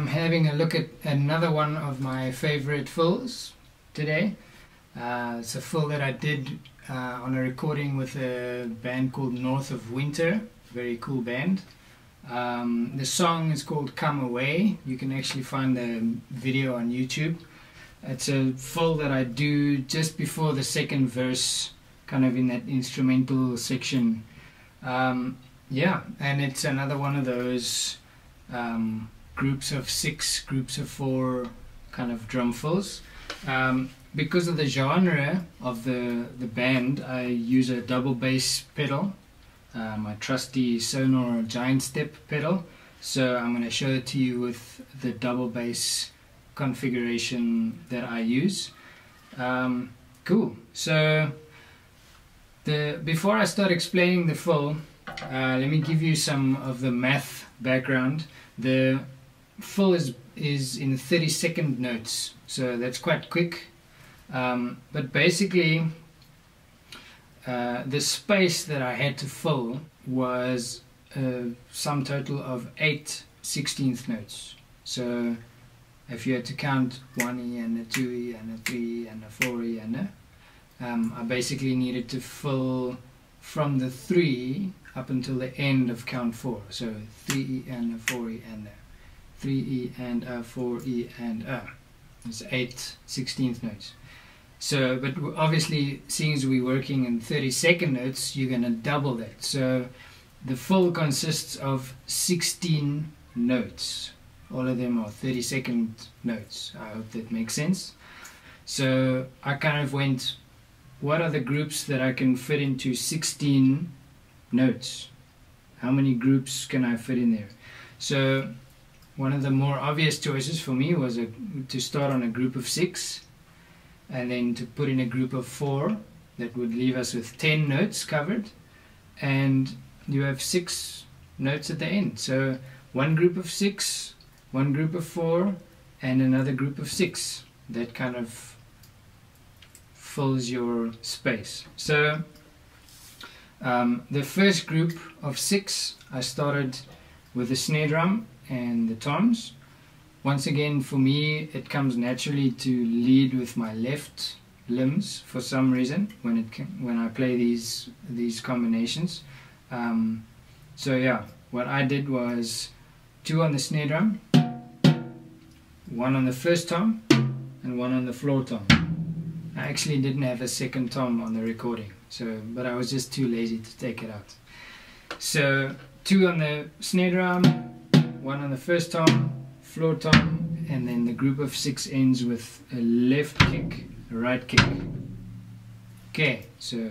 I'm having a look at another one of my favorite fills today. It's a fill that I did on a recording with a band called North of Winter, very cool band. The song is called Come Away. You can actually find the video on YouTube. It's a fill that I do just before the second verse, kind of in that instrumental section. Yeah, and it's another one of those groups of 6, groups of 4 kind of drum fills. Because of the genre of the band, I use a double bass pedal, my trusty Sonor Giant Step pedal. So I'm going to show it to you with the double bass configuration that I use. Cool. So before I start explaining the fill, let me give you some of the math background. The fill is in 30-second notes, so that's quite quick. But basically, the space that I had to fill was a sum total of 8 16th notes. So if you had to count 1E and a 2E and a 3E and a 4E and a, I basically needed to fill from the 3 up until the end of count 4. So 3E and a 4E and a 3E and a 4E and a. It's 8 16th notes. So, but obviously, seeing as we're working in 30-second notes, you're going to double that. So the fill consists of 16 notes. All of them are 30-second notes. I hope that makes sense. So I kind of went, what are the groups that I can fit into 16 notes? How many groups can I fit in there? So one of the more obvious choices for me was to start on a group of 6, and then to put in a group of 4. That would leave us with 10 notes covered, and you have 6 notes at the end. So one group of 6, one group of 4, and another group of 6. That kind of fills your space. So the first group of 6, I started with the snare drum and the toms. Once again, for me, it comes naturally to lead with my left limbs for some reason when I play these combinations. So yeah, what I did was 2 on the snare drum, 1 on the first tom, and 1 on the floor tom. I actually didn't have a second tom on the recording, but I was just too lazy to take it out. So 2 on the snare drum, 1 on the first tom, floor tom, and then the group of 6 ends with a left kick, a right kick. Okay, so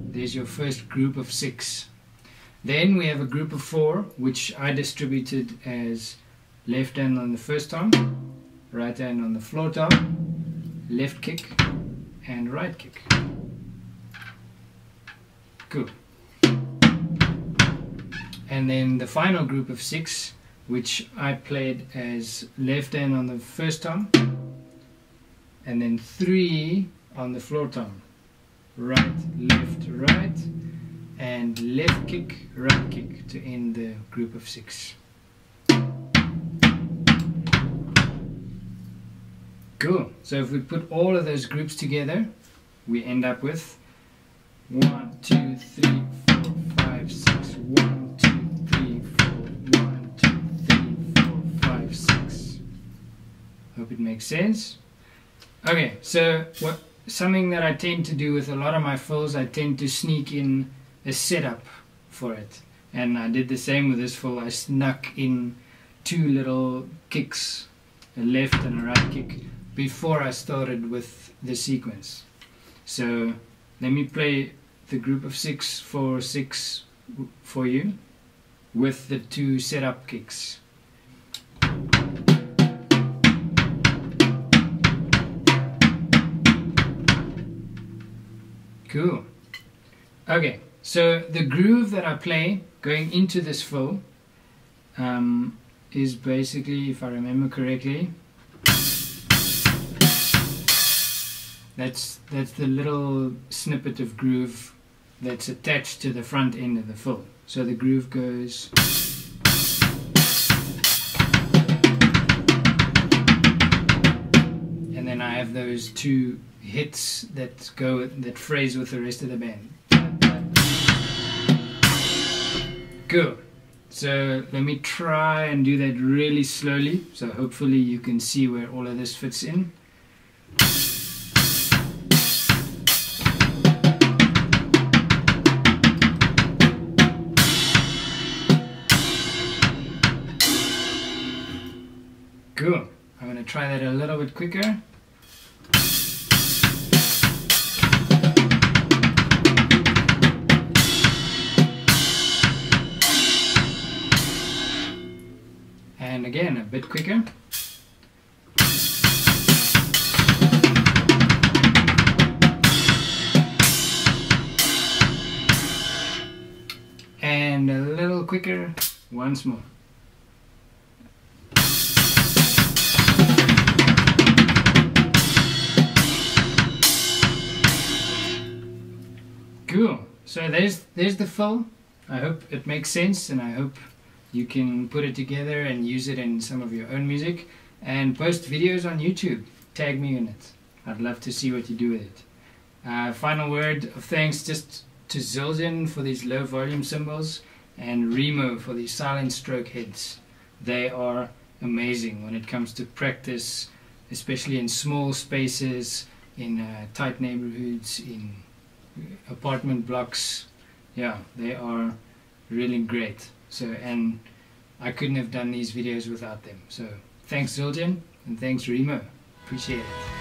there's your first group of 6. Then we have a group of 4, which I distributed as left hand on the first tom, right hand on the floor tom, left kick, and right kick. Cool. And then the final group of 6, which I played as left hand on the first tom, and then 3 on the floor tom. Right, left, right, and left kick, right kick to end the group of 6. Cool. So if we put all of those groups together, we end up with 1, 2, 3, 4, 5, 6, 1, 2, 3, 4, 1, 2, 3, 4, 5, 6. Hope it makes sense. Okay, so something that I tend to do with a lot of my fills, I tend to sneak in a setup for it. And I did the same with this fill. I snuck in 2 little kicks, a left and a right kick, before I started with the sequence. So let me play the group of 6 for 6 for you with the 2 setup kicks. Cool. Okay, so the groove that I play going into this fill is basically, if I remember correctly, that's the little snippet of groove that's attached to the front end of the fill. So the groove goes have those two hits that phrase with the rest of the band. Good. So let me try and do that really slowly, so hopefully you can see where all of this fits in. Cool. I'm going to try that a little bit quicker. And again, a bit quicker. And a little quicker once more. Cool. So there's the fill. I hope it makes sense, and I hope you can put it together and use it in some of your own music and post videos on YouTube. Tag me in it. I'd love to see what you do with it. Final word of thanks just to Zildjian for these low volume cymbals and Remo for these silent stroke heads. They are amazing when it comes to practice, especially in small spaces, in tight neighborhoods, in apartment blocks. Yeah, they are really great. So, and I couldn't have done these videos without them. So thanks Zildjian, and thanks Remo. Appreciate it.